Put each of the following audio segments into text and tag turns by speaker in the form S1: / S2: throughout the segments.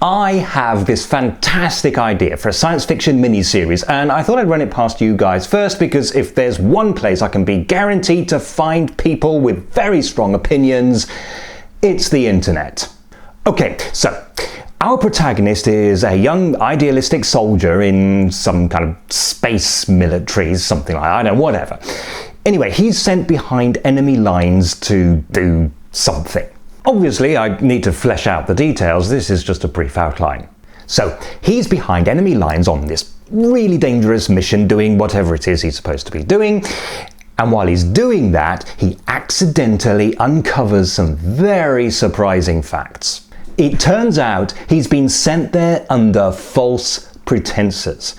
S1: I have this fantastic idea for a science fiction miniseries, and I thought I'd run it past you guys first because if there's one place I can be guaranteed to find people with very strong opinions, it's the internet. Okay, so our protagonist is a young idealistic soldier in some kind of space military, something like that, I don't know, whatever. Anyway, he's sent behind enemy lines to do something. Obviously, I need to flesh out the details. This is just a brief outline. So, he's behind enemy lines on this really dangerous mission doing whatever it is he's supposed to be doing. And while he's doing that, he accidentally uncovers some very surprising facts. It turns out he's been sent there under false pretenses.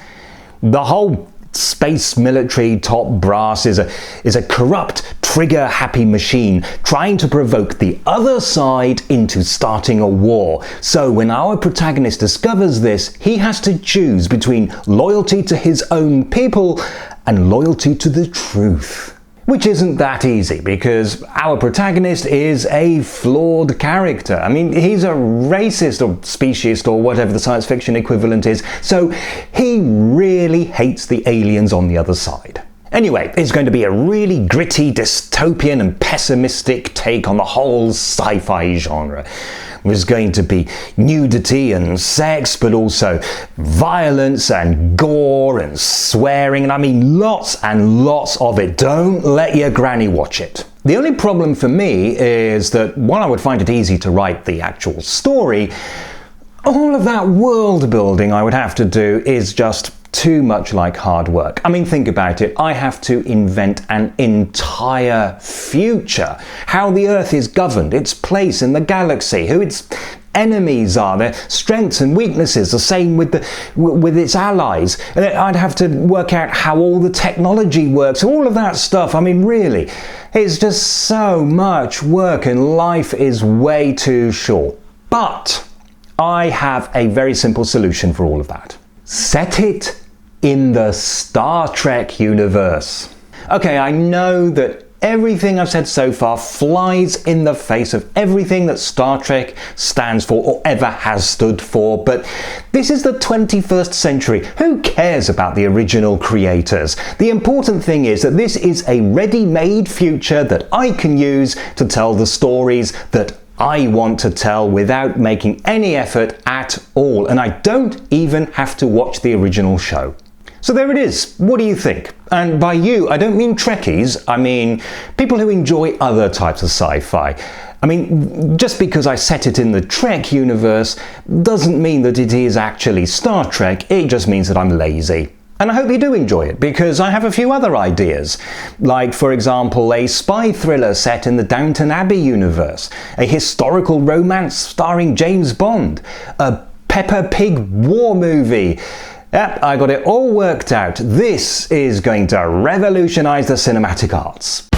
S1: The whole space military top brass is a corrupt, trigger-happy machine trying to provoke the other side into starting a war. So when our protagonist discovers this, he has to choose between loyalty to his own people and loyalty to the truth. Which isn't that easy, because our protagonist is a flawed character. I mean, he's a racist or speciesist or whatever the science fiction equivalent is, so he really hates the aliens on the other side. Anyway, it's going to be a really gritty, dystopian and pessimistic take on the whole sci-fi genre. There's going to be nudity and sex, but also violence and gore and swearing, and I mean lots and lots of it. Don't let your granny watch it. The only problem for me is that while I would find it easy to write the actual story, all of that world building I would have to do is just too much like hard work. I mean, think about it. I have to invent an entire future. How the Earth is governed, its place in the galaxy, who its enemies are, their strengths and weaknesses, the same with its allies. And I'd have to work out how all the technology works, all of that stuff. I mean, really, it's just so much work and life is way too short. But I have a very simple solution for all of that. Set it in the Star Trek universe. Okay, I know that everything I've said so far flies in the face of everything that Star Trek stands for or ever has stood for, but this is the 21st century. Who cares about the original creators? The important thing is that this is a ready-made future that I can use to tell the stories that I want to tell without making any effort at all, and I don't even have to watch the original show. So there it is. What do you think? And by you, I don't mean Trekkies, I mean people who enjoy other types of sci-fi. I mean, just because I set it in the Trek universe doesn't mean that it is actually Star Trek, it just means that I'm lazy. And I hope you do enjoy it, because I have a few other ideas. Like, for example, a spy thriller set in the Downton Abbey universe, a historical romance starring James Bond, a Peppa Pig war movie. Yep, I got it all worked out. This is going to revolutionize the cinematic arts.